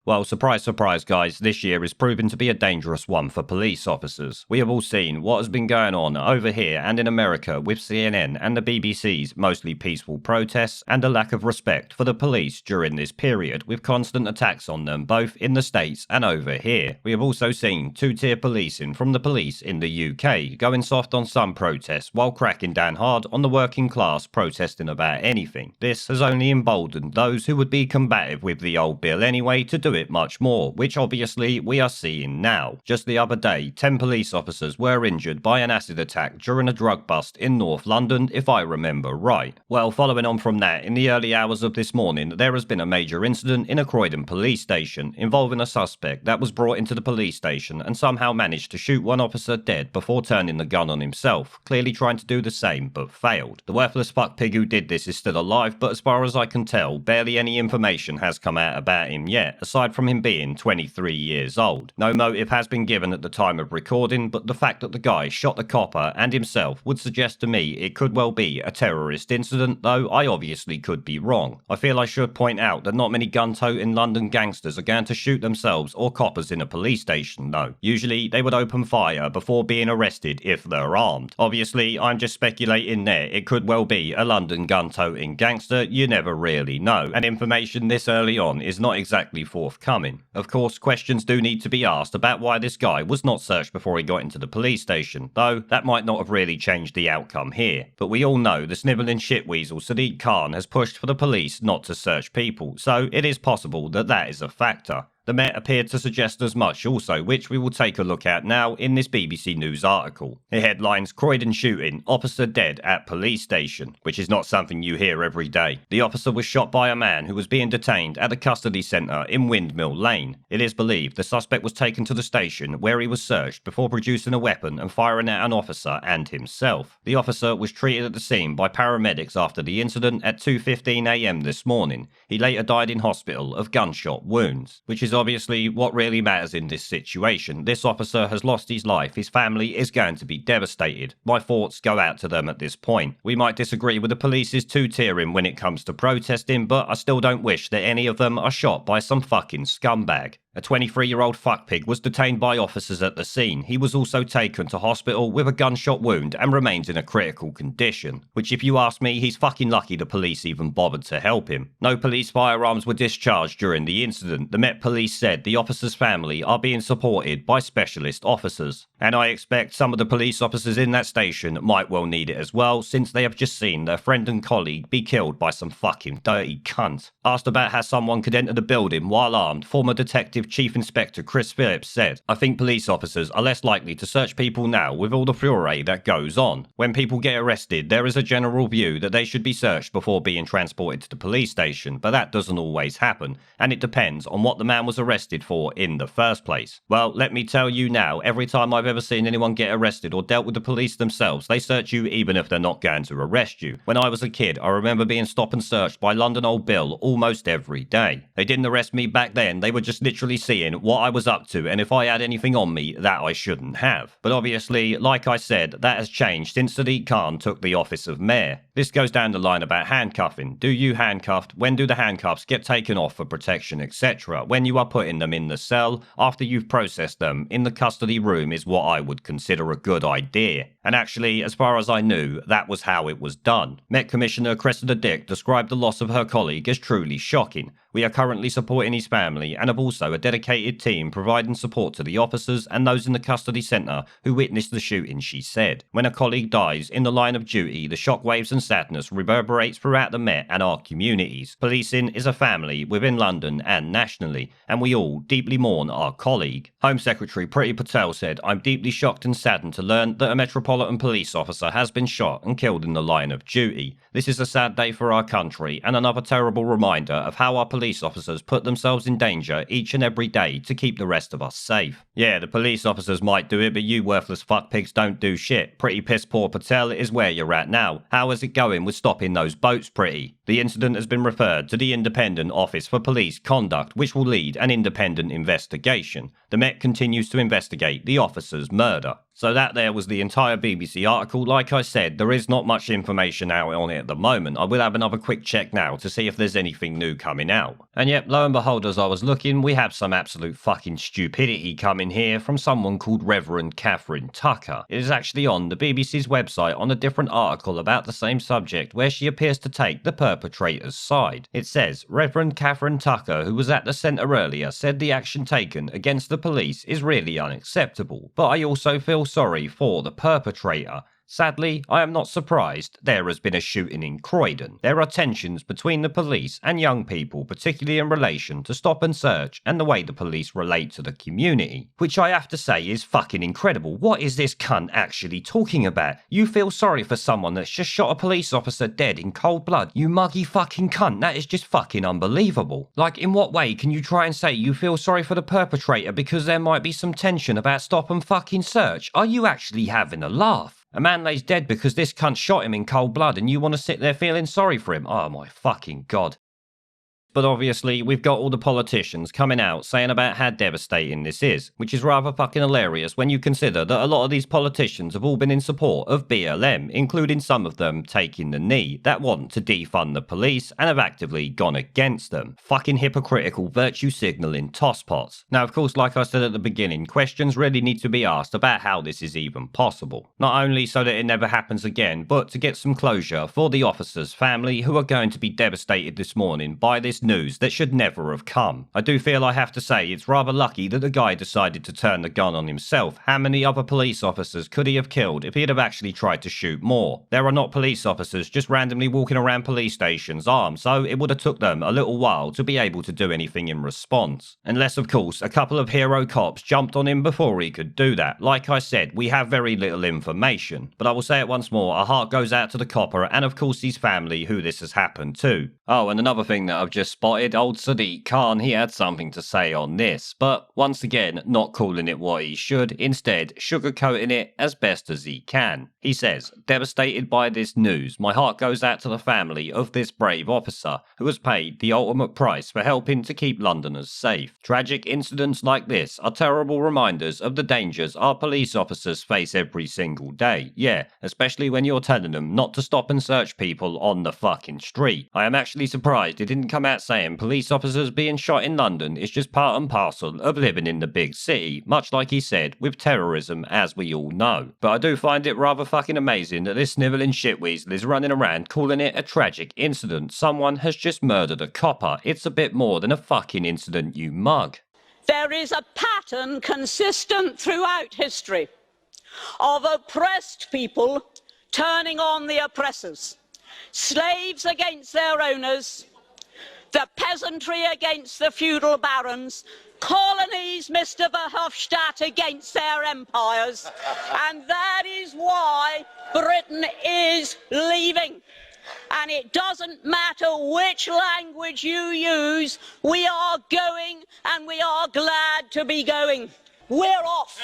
Well, surprise, surprise, guys, this year is proving to be a dangerous one for police officers. We have all seen what has been going on over here and in America with CNN and the BBC's mostly peaceful protests and a lack of respect for the police during this period, with constant attacks on them both in the States and over here. We have also seen two-tier policing from the police in the UK, going soft on some protests while cracking down hard on the working class protesting about anything. This has only emboldened those who would be combative with the old bill anyway to do it much more, which obviously we are seeing now. Just the other day, 10 police officers were injured by an acid attack during a drug bust in North London, if I remember right. Well, following on from that, in the early hours of this morning, there has been a major incident in a Croydon police station involving a suspect that was brought into the police station and somehow managed to shoot one officer dead before turning the gun on himself, clearly trying to do the same but failed. The worthless fuckpig who did this is still alive, but as far as I can tell, barely any information has come out about him yet, aside from him being 23 years old. No motive has been given at the time of recording, but the fact that the guy shot the copper and himself would suggest to me it could well be a terrorist incident, though I obviously could be wrong. I feel I should point out that not many gun-toting London gangsters are going to shoot themselves or coppers in a police station though. Usually they would open fire before being arrested if they're armed. Obviously I'm just speculating there, it could well be a London gun-toting gangster, you never really know, and information this early on is not exactly forthcoming. Of course, questions do need to be asked about why this guy was not searched before he got into the police station, though that might not have really changed the outcome here. But we all know the snivelling shitweasel Sadiq Khan has pushed for the police not to search people, so it is possible that that is a factor. The Met appeared to suggest as much also, which we will take a look at now in this BBC News article. It headlines Croydon shooting, officer dead at police station, which is not something you hear every day. The officer was shot by a man who was being detained at the custody centre in Windmill Lane. It is believed the suspect was taken to the station where he was searched before producing a weapon and firing at an officer and himself. The officer was treated at the scene by paramedics after the incident at 2:15 AM this morning. He later died in hospital of gunshot wounds, which is obviously what really matters in this situation. This officer has lost his life. His family is going to be devastated. My thoughts go out to them at this point. We might disagree with the police's two-tiering when it comes to protesting, but I still don't wish that any of them are shot by some fucking scumbag. A 23-year-old fuckpig was detained by officers at the scene. He was also taken to hospital with a gunshot wound and remains in a critical condition. Which, if you ask me, he's fucking lucky the police even bothered to help him. No police firearms were discharged during the incident. The Met Police said the officer's family are being supported by specialist officers. And I expect some of the police officers in that station might well need it as well, since they have just seen their friend and colleague be killed by some fucking dirty cunt. Asked about how someone could enter the building while armed, former Detective Chief Inspector Chris Phillips said, "I think police officers are less likely to search people now with all the furore that goes on. When people get arrested, there is a general view that they should be searched before being transported to the police station, but that doesn't always happen, and it depends on what the man was arrested for in the first place." Well, let me tell you now, every time I've ever seen anyone get arrested or dealt with the police themselves, they search you even if they're not going to arrest you. When I was a kid, I remember being stopped and searched by London Old Bill almost every day. They didn't arrest me back then, they were just literally seeing what I was up to and if I had anything on me that I shouldn't have. But obviously, like I said, that has changed since Sadiq Khan took the office of mayor. This goes down the line about handcuffing. Do you handcuffed? When do the handcuffs get taken off for protection, etc.? When you are putting them in the cell, after you've processed them, in the custody room is what I would consider a good idea. And actually, as far as I knew, that was how it was done. Met Commissioner Cressida Dick described the loss of her colleague as truly shocking. We are currently supporting his family and have also a dedicated team providing support to the officers and those in the custody centre who witnessed the shooting, she said. When a colleague dies in the line of duty, the shockwaves and sadness reverberates throughout the Met and our communities. Policing is a family within London and nationally, and we all deeply mourn our colleague. Home Secretary Priti Patel said, "I'm deeply shocked and saddened to learn that a Metropolitan Police officer has been shot and killed in the line of duty. This is a sad day for our country and another terrible reminder of how our police officers put themselves in danger each and every day to keep the rest of us safe." Yeah, the police officers might do it, but you worthless fuckpigs don't do shit. Pretty piss poor Patel is where you're at now. How is it going with stopping those boats, Pretty? The incident has been referred to the Independent Office for Police Conduct, which will lead an independent investigation. The Met continues to investigate the officer's murder. So that there was the entire BBC article. Like I said, there is not much information out on it at the moment. I will have another quick check now to see if there's anything new coming out. And yep, lo and behold, as I was looking, we have some absolute fucking stupidity coming here from someone called Reverend Catherine Tucker. It is actually on the BBC's website on a different article about the same subject where she appears to take the perpetrator's side. It says, Reverend Catherine Tucker, who was at the centre earlier, said the action taken against the police is really unacceptable, but I also feel sorry for the perpetrator. Sadly, I am not surprised there has been a shooting in Croydon. There are tensions between the police and young people, particularly in relation to stop and search and the way the police relate to the community. Which I have to say is fucking incredible. What is this cunt actually talking about? You feel sorry for someone that's just shot a police officer dead in cold blood? You muggy fucking cunt. That is just fucking unbelievable. Like, in what way can you try and say you feel sorry for the perpetrator because there might be some tension about stop and fucking search? Are you actually having a laugh? A man lays dead because this cunt shot him in cold blood and you want to sit there feeling sorry for him? Oh my fucking god. But obviously, we've got all the politicians coming out saying about how devastating this is, which is rather fucking hilarious when you consider that a lot of these politicians have all been in support of BLM, including some of them taking the knee, that want to defund the police and have actively gone against them. Fucking hypocritical virtue signalling tosspots. Now, of course, like I said at the beginning, questions really need to be asked about how this is even possible. Not only so that it never happens again, but to get some closure for the officers' family who are going to be devastated this morning by this news that should never have come. I do feel I have to say it's rather lucky that the guy decided to turn the gun on himself. How many other police officers could he have killed if he'd have actually tried to shoot more? There are not police officers just randomly walking around police stations armed, so it would have took them a little while to be able to do anything in response. Unless, of course, a couple of hero cops jumped on him before he could do that. Like I said, we have very little information. But I will say it once more, our heart goes out to the copper and of course his family who this has happened to. Oh, and another thing that I've just spotted, old Sadiq Khan, he had something to say on this, but once again, not calling it what he should, instead sugarcoating it as best as he can. He says, devastated by this news, my heart goes out to the family of this brave officer who has paid the ultimate price for helping to keep Londoners safe. Tragic incidents like this are terrible reminders of the dangers our police officers face every single day. Yeah, especially when you're telling them not to stop and search people on the fucking street. I am actually surprised it didn't come out saying police officers being shot in London is just part and parcel of living in the big city, much like he said with terrorism as we all know. But I do find it rather fucking amazing that this snivelling shitweasel is running around calling it a tragic incident. Someone has just murdered a copper. It's a bit more than a fucking incident, you mug. There is a pattern consistent throughout history of oppressed people turning on the oppressors. Slaves against their owners, the peasantry against the feudal barons, colonies, Mr. Verhofstadt, against their empires. And that is why Britain is leaving. And it doesn't matter which language you use, we are going and we are glad to be going. We're off.